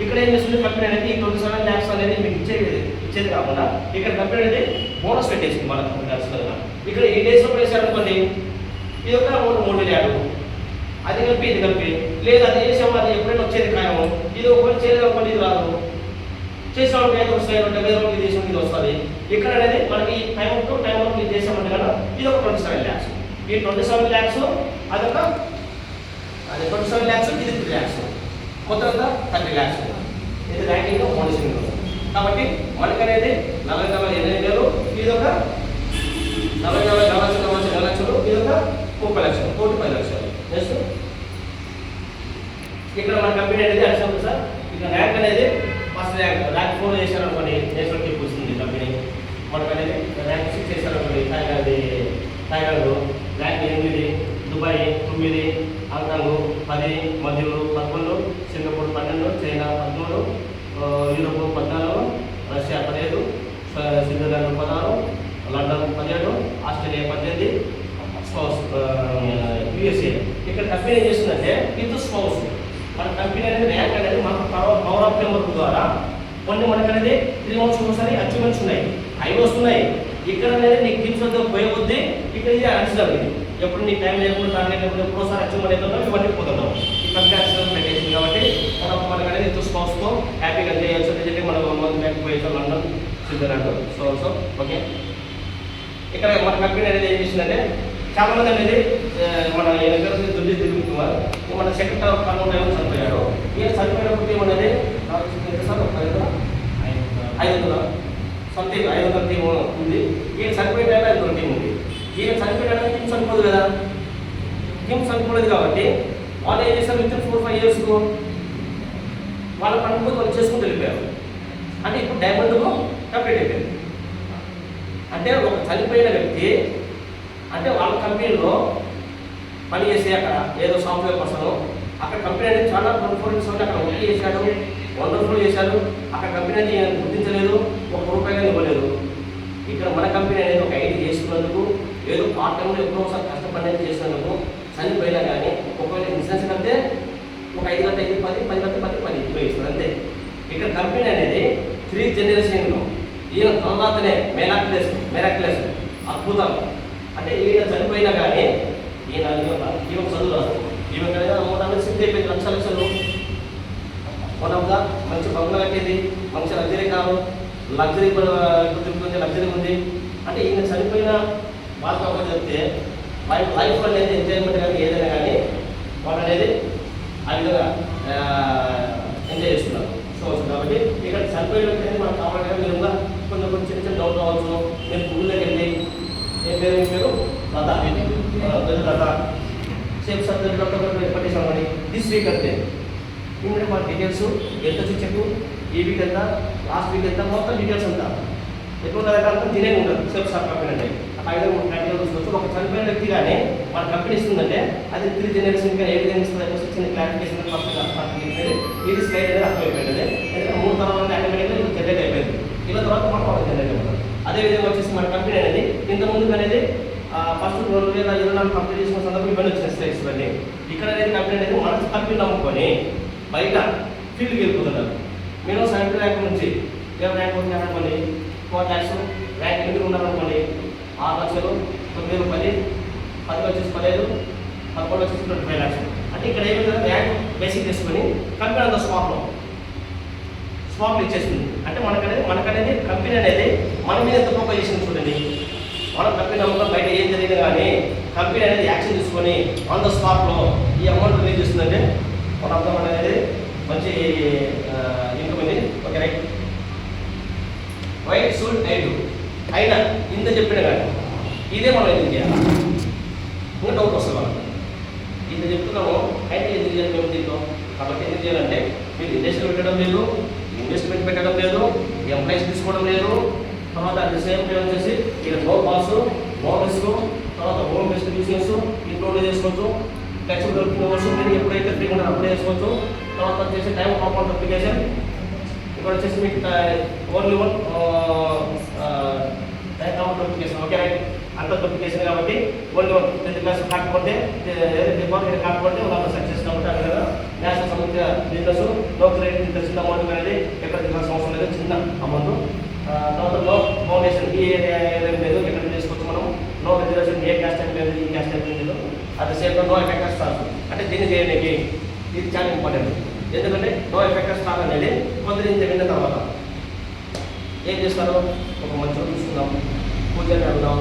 ఇక్కడ ఏం చేస్తుంది కంపెనీ అనేది ఈ 27 lakhs అనేది మీకు ఇచ్చేది కాకుండా ఇక్కడ కంపెనీ అనేది బోనస్ పెట్టేసింది మనకు తెలుసుకుందా. ఇక్కడ ఈ డేస్లో వేసారనుకోండి ఇది ఒక అమౌంట్ 3,000, అది కలిపి ఇది కలిపి లేదు అది చేసాము, అది ఎప్పుడైనా వచ్చేది ఖాయము. ఇది ఒకవేళ చేయలేదు అనుకోండి ఇది రాదు, చేసిన వాళ్ళకి ఏదో వస్తాయి, 70,000 ఇది చేసాం ఇది వస్తుంది. ఇక్కడ అనేది మనకి టైం టు టైం వరకు ఇది చేసామంటే కదా ఇది ఒక 27 lakhs. ఈ 27 lakhs అదొక 27 lakhs, ఇది 3 lakhs, మొత్తం అంతా 30 lakhs. ఇది ర్యాంకింగ్ బోనస్ ఇన్కమ్. కాబట్టి మనకి అనేది 40,800, ఇది ఒక 40,000 లక్షలు, ఇది ఒక 30 లక్షలు, 45 లక్షలు. నెక్స్ట్ ఇక్కడ మన కంపెనీ అనేది అసలు సార్ ఇక్కడ ర్యాంక్ అనేది ఫస్ట్ ర్యాంక్ 4 చేశారు అనుకోండి నేషనల్ టీప్ వస్తుంది కంపెనీ. మనకు అనేది ర్యాంక్ 6 చేశారు అనుకోండి థాయిలాండ్, ర్యాంక్ 8 దుబాయ్, 9, హాంకాంగ్ 10, మధ్యలో 11, Singapore 12, China 13, Europe 14, Russia 15, Switzerland 16, London 17, Australia 18, USA. ఇక్కడ కంపెనీ ఏం చేస్తుందంటే విత్ స్పౌస్ మన కంపెనీ అనేది ర్యాంక్ అనేది మనకు పవర్ ఆఫ్ నెంబర్ ద్వారా కొన్ని మనకు అనేది 3 months ఒకసారి అచీవ్మెంట్స్ ఉన్నాయి, అవి వస్తున్నాయి. ఇక్కడ అనేది నీకు గిఫ్ట్స్ వద్ద పోయే కొద్దీ ఇక్కడ ఇది యాక్సిడెంట్ ఇది ఎప్పుడు నీ టైం లేకుండా టార్గెట్ లేకుండా ఎప్పుడోసారి అచీవ్మెంట్ అవుతున్నావు, ఇవన్నీ పోతున్నావు. ఈ కంపెనీ యాక్సిడెంట్ పెట్టేసింది కాబట్టి మనకు అనేది విత్ స్పౌస్తో హ్యాపీగా చేయొచ్చు. రిజల్ట్ మనం 1 month బ్యాక్ పోయేసాం లండన్, స్విట్జర్లాండ్. సో ఓకే, ఇక్కడ మన కంపెనీ అనేది ఏం చేసిందంటే చాలా మంది అనేది మన దుడ్డి తిరుగుతున్నారు. మన సెక్రటరీ ఆఫ్ కానూన్ ఏమో చనిపోయాడు. ఈయన చనిపోయినప్పుడు ఏమన్నది 500 సంథింగ్ 500 టీం ఉంది. ఈయన చనిపోయే టైంలో 500 టీం ఉంది. ఈయన చనిపోయడానికి టీం చనిపోదు కదా, టీం చనిపోలేదు కాబట్టి వాళ్ళు ఏం చేశారు, విత్ 4-5 years వాళ్ళ పనులు వాళ్ళు చేసుకుంటూ వెళ్ళిపోయారు. అంటే ఇప్పుడు డైమండ్కు కంప్లీట్ అయిపోయింది. అంటే ఒక చనిపోయిన వ్యక్తి అంటే వాళ్ళ కంపెనీలో పని చేసి అక్కడ ఏదో సాఫ్ట్వేర్ పర్సన్ అక్కడ కంపెనీ అనేది చాలా పర్ఫార్మెన్స్ ఉంటే అక్కడ వర్క్ చేశాడు, వండర్ఫుల్ చేశాడు. అక్కడ కంపెనీ అనేది గుర్తించలేదు, ₹1 ఇవ్వలేదు. ఇక్కడ మన కంపెనీ అనేది ఒక ఐడి చేసుకున్నందుకు ఏదో పార్ట్ టైంలో ఎప్పుడో ఒకసారి కష్టపడి చేసినందుకు చనిపోయినా కానీ ఒకవేళ ఇన్సూరెన్స్ కంటే ఒక 5 గంట 5, 10, 10 గంట 10, 10 ఇస్తారు అంతే. ఇక్కడ కంపెనీ అనేది 3 generationలో ఈయన తర్వాతనే మెరాక్యులస్ అద్భుతం. అంటే ఈయన చనిపోయినా కానీ ఈయన చదువు రాదు. ఈమె అమౌంట్ సిద్ధి అయిపోయింది, లక్షలు కొనగా మంచి బంగ్లా కట్టింది, మంచి లగ్జరీ కాదు, లగ్జరీ తిరుగుతుంది, లగ్జరీ ఉంది. అంటే ఈయన చనిపోయిన వాళ్ళతో ఒకటి చెప్తే లైఫ్ అనేది ఎంజాయ్మెంట్ కానీ ఏదైనా కానీ వాళ్ళు అనేది ఆ విధంగా ఎంజాయ్ చేస్తున్నారు. సో కాబట్టి ఇక్కడ చనిపోయిన వ్యక్తి మనకు కావాలంటే మీరు కొంచెం చిన్న డౌట్ కావచ్చు. మీరు గుళ్ళకి వెళ్ళి ఏ పేరు లత సేమ్ సబ్జెక్ట్ పట్టేసామని దిస్ వీక్ అంటే ఇమ్మీడియట్ మన డీటెయిల్స్ ఎంత చెప్పు, ఈ వీక్ ఎంత, లాస్ట్ వీక్ ఎంత, మొత్తం డీటెయిల్స్ అంతా ఎక్కువ రకాల తినే ఉంటుంది. సెల్ఫ్ స్టార్ట్ కంపెనీ అంటే ఆ విధంగా ప్రాక్టికల్ చూసుకోవచ్చు. ఒక చనిపోయిన వ్యక్తి కానీ మన కంపెనీ ఇస్తుందంటే అది 3 generations కానీ ఏ విధంగా ఇస్తుంది చిన్న క్లారిఫికేషన్ ఇది స్లైడ్ అనేది అర్థమైపోయింది. ఎందుకంటే 3 తరాలు ఆటోమేటిక్గా ఇది జనరేట్ అయిపోయింది. ఇలా తర్వాత మనం జనరేట్ అయిపోతుంది. అదేవిధంగా వచ్చేసి మన కంపెనీ అనేది ఇంతకుముందు అనేది ఫస్ట్ 2024 కంప్లీట్ చేసిన సందర్భం ఇవన్నీ వచ్చిన స్లైడ్స్ ఇవన్నీ. ఇక్కడ అనేది కంపెనీ అనేది మన కంపెనీ నమ్ముకొని బయట ఫీల్డ్కి వెళ్ళిపోతున్నారు. మేము 70 ర్యాంక్ నుంచి 20 ర్యాంక్ ఉన్నారనుకోండి, 4 lakhs ర్యాంక్ 8 ఉన్నారనుకోండి, 6 లక్షలు, 9 రూపాయలు, 10 వచ్చేసి 15, 11 వచ్చేసి 25 lakhs. అంటే ఇక్కడ ఏమైంది ర్యాంక్ బేసిక్ చేసుకొని కంపెనీ అంత స్పాట్లో ఇచ్చేస్తుంది. అంటే మనకనేది కంపెనీ అనేది మన మీద ఎంత ఫోకస్ చేసింది చూడండి. మన కంపెనీ నమ్మకం బయట ఏం జరిగినా కానీ కంపెనీ అనేది యాక్షన్ తీసుకొని ఆన్ ద స్పాట్లో ఈ అమౌంట్ రిలీజ్ చేస్తుందంటే మన అర్థం అనేది మంచి ఇన్కమ్ ఇది. Okay right. Why should I do అయినా ఇంత చెప్పిన కానీ ఇదే మనం ఎందుకు చేయాలి ఇంకా డౌట్ వస్తుంది మనకు. ఇంత చెప్తున్నాము అయితే ఎందుకు చేయాలి మేము దీంట్లో. కాబట్టి ఎందుకు చేయాలంటే మీరు ఇండస్ట్రీ పెట్టడం లేదు, ఇన్వెస్ట్మెంట్ పెట్టడం లేదు, ఎంప్లాయీస్ తీసుకోవడం లేదు. తర్వాత అట్ ది సేమ్ టైం వచ్చేసి ఇక్కడ నో పాస్, నో రిస్క్, తర్వాత హోమ్ బేస్డ్ బిజినెస్ ఇంక్లూడ్ చేసుకోవచ్చు. ఫ్లెక్సిబుల్ వర్కింగ్ అవర్స్ మీరు ఎప్పుడైతే ఫ్రీ ఉంటారో అప్పుడే చేసుకోవచ్చు. తర్వాత వచ్చేసి టైం కాంపౌండ్ అప్లికేషన్ ఇక్కడ వచ్చేసి మీకు only one time compound application. Okay right. అంత అప్లికేషన్ కాబట్టి ఓన్లీ వన్ 10th class కాకపోతే డిపార్ట్మెంట్ కాకపోతే వాళ్ళ సక్సెస్ కాబట్టి ఆ విధంగా నేషనల్ సంబంధించిన బిజినెస్ నో క్రెడిట్ ఇంత చిన్న అమౌంట్ అనేది ఎక్కడ దిగాల్సిన అవసరం లేదు, చిన్న అమౌంట్. తర్వాత నో ఫౌండేషన్ ఈ ఏరియా లేదు, ఎక్కడ చేసుకోవచ్చు మనం. నో రిజర్వేషన్ ఏ క్యాస్ట్ టైం లేదు, ఈ క్యాస్ట్ టైం లేదు. At the same time no effect star. అంటే దీన్ని చేయడానికి ఇది చాలా ఇంపార్టెంట్. ఎందుకంటే నో ఎఫెక్ట్ స్టార్ అనేది కొందరు విన్న తర్వాత ఏం చేస్తారు, ఒక మంచి చూసుకుందాం, పూజని అడుగుదాం,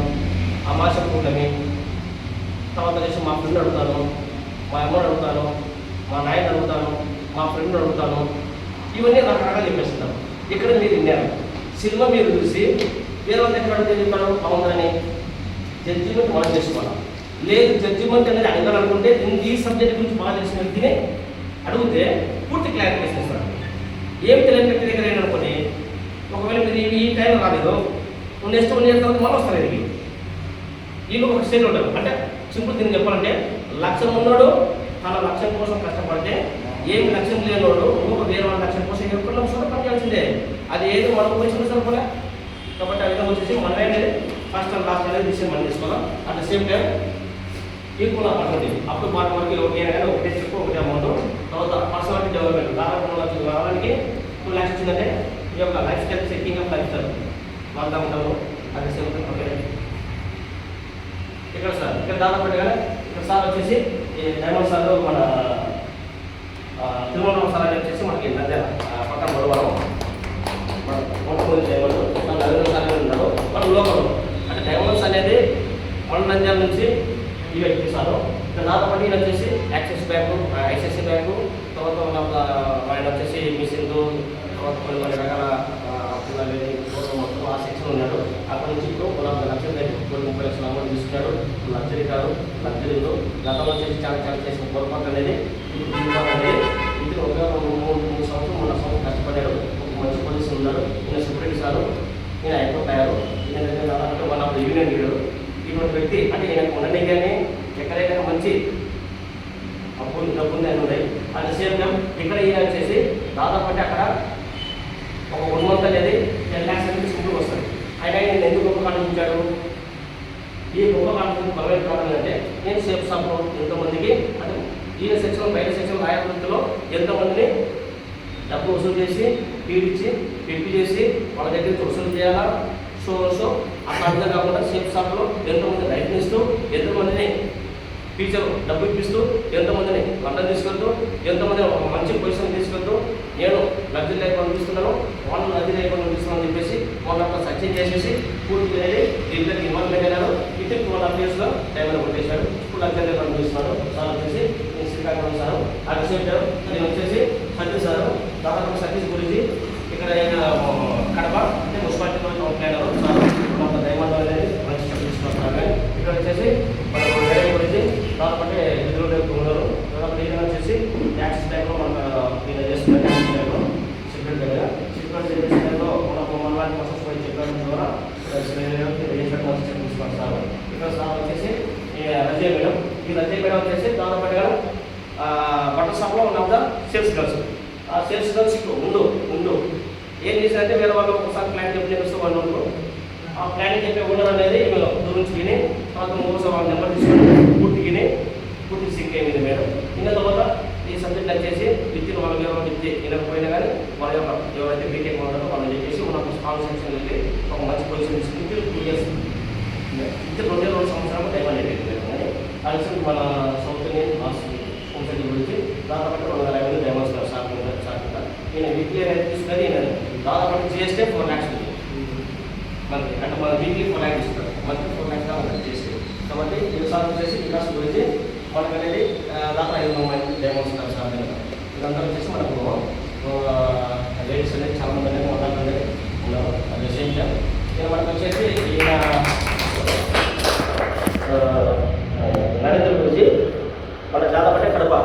అమాస పూర్ణమి, తర్వాత వచ్చేసి మా ఫ్రెండ్ అడుగుతాను, మా అమ్మని అడుగుతాను, మా నాయన అడుగుతాను, మా ఫ్రెండ్ అడుగుతాను, ఇవన్నీ రకరకాలు చెప్పేస్తున్నాను. ఇక్కడ మీరు విన్నారు సినిమా మీరు చూసి వేరే వాళ్ళ దగ్గర అడిగితే చెప్పాను అవునని జడ్జిమెంట్ మనం చేసుకోవాలి. లేదు జడ్జిమెంట్ అనేది అడగాలనుకుంటే ఈ సబ్జెక్ట్ గురించి బాగా తెలిసిన వ్యక్తిని అడిగితే పూర్తి క్లారిఫికేషన్ ఇస్తాడు. ఏమి తెలియని వ్యక్తి దగ్గర ఏంటనుకోండి, ఒకవేళ మీరు ఈ టైం రాలేదు, నెక్స్ట్ 1 year తర్వాత మళ్ళీ వస్తారు. ఇది వీళ్ళు ఒక స్టేజ్ ఉంటారు. అంటే సింపుల్ దీన్ని చెప్పాలంటే లక్ష్యం ఉన్నోడు తన లక్ష్యం కోసం కష్టపడితే, ఏమి లక్ష్యం లేనోడు నువ్వు వేరే వాళ్ళ లక్ష్యం కోసం ఎప్పుడు లక్ష్యం పని చేయాల్సిందే. అది ఏది మనకు వచ్చిన సరిపోలే. కాబట్టి ఆ విధంగా వచ్చేసి మనమే ఫస్ట్ అండ్ లాస్ట్ అనేది డిసిషన్ మనం తీసుకోవాలి. At the same time equal opportunity అప్పుడు మాట వరకు ఒకటే కానీ ఒకటే చెప్పు ఒకటే అమౌంట్. తర్వాత పర్సనాలిటీ డెవలప్మెంట్ దాదాపు 2 లక్షలు రావడానికి 2 lakhs వచ్చిందంటే ఈ యొక్క life style setting off life style వాళ్ళ ఉంటాము. At the same time okay. ఇక్కడ సార్ ఇక్కడ దాదాపు కదా ఇక్కడ సార్ వచ్చేసి డైమండ్ సార్ మన తిరుమల సార్ అని వచ్చేసి మనకి నంద్యాల పక్కన బొడవరం మన మొట్టమొదటి డైమండ్ మన నలుగురు సార్ ఉన్నారు మన లోకల్. అంటే డైమండ్స్ అనేది మన నంద్యాల నుంచి ఈ వ్యక్తి సార్. ఇక్కడ దాదాపు ఈయన వచ్చేసి యాక్సిస్ బ్యాంకు, ఐసిఐసి బ్యాంకు, తర్వాత ఆయన వచ్చేసి మిషన్లు, తర్వాత కొన్ని రకాల మొత్తం ఆ సెక్షన్ ఉన్నాడు. అక్కడి నుంచి ఇప్పుడు 40 లక్షల దగ్గర 30 లక్షల అమౌంట్ తీసుకున్నాడు. లగ్జరీ కారు, లగ్జరీలు గతంలో వచ్చేసి చాలా చేసిన పొరపాటు అనేది అనేది ఇది ఒక 3 సంవత్సరం 4 సంవత్సరం కష్టపడ్డాడు. ఒక మంచి పొజిషన్ ఉన్నాడు. ఈయన సెక్యూరిటీ సారు, ఈయన అయిపోయి అయ్యారు. ఈయన దాదాపు 1 ఆఫ్ ద యూనియన్ లీడరు. ఇటువంటి వ్యక్తి అంటే ఈయనకు ఉండని కానీ ఎక్కడైనా మంచి డబ్బు ఉంది అని ఉన్నాయి. అట్ ద సేమ్ టైం ఇక్కడ ఈయన వచ్చేసి దాదాపు అంటే అక్కడ ఒక 1 month అనేది 10 lakhs అనేది సింపుల్గా వస్తుంది. అయినా నేను ఎందుకు గొప్ప కానించాడు? ఈ గొప్ప కాన్ఫిడెన్స్ బలమైన కారణం అంటే నేను సేఫ్ షాప్లో ఎంతోమందికి అంటే ఈయన సెక్షన్ బయట సెక్షన్ లాయర్ వృత్తిలో ఎంతోమందిని డబ్బు వసూలు చేసి పీడిచ్చి పిప్పి చేసి వాళ్ళ దగ్గర నుంచి వసూలు చేయాలా. సో అట్లా అర్థం కాకుండా సేఫ్ షాప్లో ఎంతోమంది రైతులు ఇస్తూ ఎంతోమందిని టీచర్ డబ్బు ఇప్పిస్తూ ఎంతోమందిని లండన్ తీసుకెళ్తూ ఎంతోమంది ఒక మంచి పొజిషన్ తీసుకెళ్తూ నేను లగ్జరీ లైఫ్ అనిపిస్తున్నాను, వాళ్ళు లగ్జరీ లైఫ్ అనిపిస్తున్నాను చెప్పేసి వాళ్ళంతా సక్సెస్ చేసేసి పూర్తి అనేది దీంట్లోకి ఇన్వాల్వ్మెంట్ అయినారు. ఇది 2.5 yearsలో డైమండ్ కొట్టేశాడు. ఇప్పుడు లగ్జరీ లైఫ్ అనిపిస్తున్నాడు. సార్ వచ్చేసి Srikakulam sir. At the same time నేను వచ్చేసి సతీష్ సారు. దాదాపు సతీష్ గురించి ఇక్కడ కడప అంటే మున్సిపాలిటీలో టౌన్ ప్లానర్ సార్ మన డైమండ్ అనేది మంచి స్టెప్ తీసుకొస్తున్నారు. ఇక్కడ వచ్చేసి మన డైమండ్ గురించి దాదాపు అంటే ఎదురు ఉన్నారు. దాదాపు ఈయన వచ్చేసి యాక్సిస్ బ్యాంక్లో మన ఈయన చేస్తున్నారు. యాక్సిస్ బ్యాంక్లో సెక్యూరిటీ దగ్గర సెక్యూరిటీలో మన లాంటి పర్సన్స్ పోయి చెప్పడం ద్వారా తీసుకున్నారు సార్. ఇక్కడ సార్ వచ్చేసి రజయ్ మేడం. ఈ రజయ్ మేడం వచ్చేసి దాదాపుగా బట్టల షాప్లో ఉన్న సేల్స్ గర్ల్స్. ఆ సేల్స్ గర్ల్స్ ముందు ఏం చేశారంటే వేరే వాళ్ళు ఒకసారి ప్లాన్ చెప్పి నేర్పిస్తూ వాళ్ళు ఆ ప్లానింగ్ చెప్పే ఓనర్ అనేది దూరం నుంచి విని తర్వాత 3 వాళ్ళ నెంబర్ తీసుకొని పూర్తి సింక్ అయింది మేడం. ఇంకా తర్వాత ఈ సబ్జెక్ట్ వచ్చేసి విత్తిన వాళ్ళకి ఎవరో విత్తి వినకపోయినా కానీ వాళ్ళ యొక్క ఎవరైతే బీటెక్ ఉన్నారో వాళ్ళని చెప్పేసి మన స్మాల్ సెక్షన్ వెళ్ళి ఒక మంచి పొజిషన్ తీసుకుని 2 years ఇది 2 సంవత్సరాలు డైమండ్ అయిపోయింది కానీ అది మన సౌత్ ఇండియన్ సొసైటీ గురించి దాదాపు 250 డైమండ్స్ సార్ ఈయన వీక్లీ అనేది తీసుకుని ఈయన దాదాపు చేస్తే 4 lakhs మనకి అంటే మన వీక్లీ 4 lakhs ఇస్తారు. మంత్లీ 4 lakhs దాకా చేస్తే కాబట్టి ఈ సార్ వచ్చేసి వికాస్ గురించి మనకు అనేది దాదాపు 500 డైమండ్స్ ఉన్నారు సార్. ఇదంతా వచ్చేసి మనకు లేడీస్ అనేది చాలా మంది అనేది మొదలు అనేది ఉన్నారు. అదే సేమ్ టైం ఈయన మనకు వచ్చేసి ఈయన నరేంద్ర గురించి మన దాదాపు అంటే కడప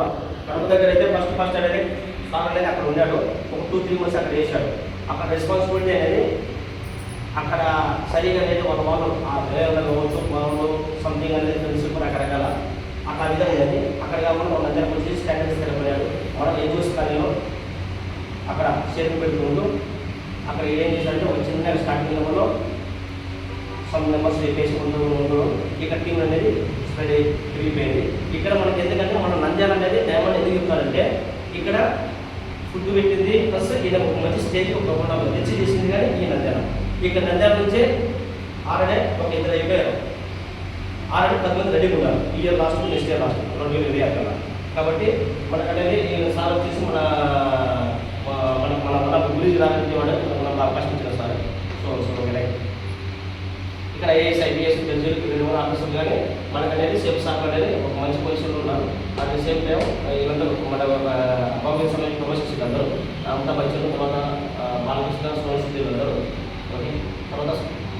దగ్గర అయితే ఫస్ట్ అనేది సార్ అనేది అక్కడ ఉన్నాడు. ఒక 2-3 months అక్కడ చేశాడు. అక్కడ రెస్పాన్సిబిలిటీ అనేది అక్కడ సరిగా అనేది వాళ్ళు ఆ వేరే వాళ్ళు సంథింగ్ అనేది ప్రిన్సిపల్ రకరకాల అట్లా విధంగా ఉన్నది. అక్కడ కాకుండా మన దగ్గర వచ్చి స్టాండర్డ్స్ తెలిపాడు. మనం ఎన్జిఓస్ కాలేజీలో అక్కడ షేరింగ్ పెట్టుకుంటూ అక్కడ ఏం చేశారంటే ఒక చిన్న స్టార్టింగ్ లెవెల్లో సమ్ మెంబర్స్ వేసుకుంటూ ఇక్కడ టీం అనేది స్ప్రెడ్ తిరిగిపోయింది. ఇక్కడ మనకి ఎందుకంటే మనం నంద్యాల అనేది డైమండ్ ఎందుకు చెప్తారంటే ఇక్కడ ఫుడ్ పెట్టింది ప్లస్ ఈయన ఒక మంచి స్టేజ్ ఒక తెచ్చి చేసింది కానీ ఈ నంద్యాల ఇక్కడ నంద్యాల నుంచే ఆల్రెడీ ఒక 2 అయిపోయారు. ఆల్రెడీ 10 మంది రెడీగా ఉన్నారు. ఈ year last next year last 2020 అక్కడ. కాబట్టి మనకనేది సార్ వచ్చేసి మన గురించి రాజకీయ వాడు మనకు అవకాశం ఇచ్చిన సార్. సో ఇక్కడ ఐఏఎస్ ఐపీఎస్ జడ్జీలకు 2 ఆఫీసర్లు కానీ మనకనేది సేఫ్ సార్ అనేది ఒక మంచి పొజిషన్లో ఉన్నారు. అట్ ది సేమ్ టైం వీళ్ళందరూ మన గవర్నమెంట్ సంబంధించిన ప్రొఫెసర్స్ అందరూ అమితాబ్ బచ్చన్ తర్వాత బాలకృష్ణ సోమశెట్టి అందరూ ఓకే. తర్వాత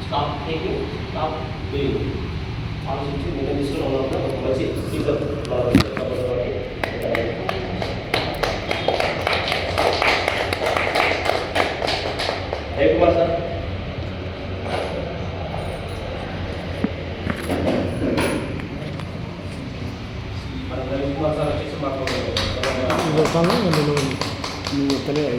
స్టాప్ టేకింగ్ స్టాప్ డూయింగ్ ఆలోచించి నిర్ణయం తీసుకుని ఉన్న ఒక మంచి స్పీకర్ జయకుమార్ సార్. సార్ వచ్చేసి మాకు నువ్వు తెలియదు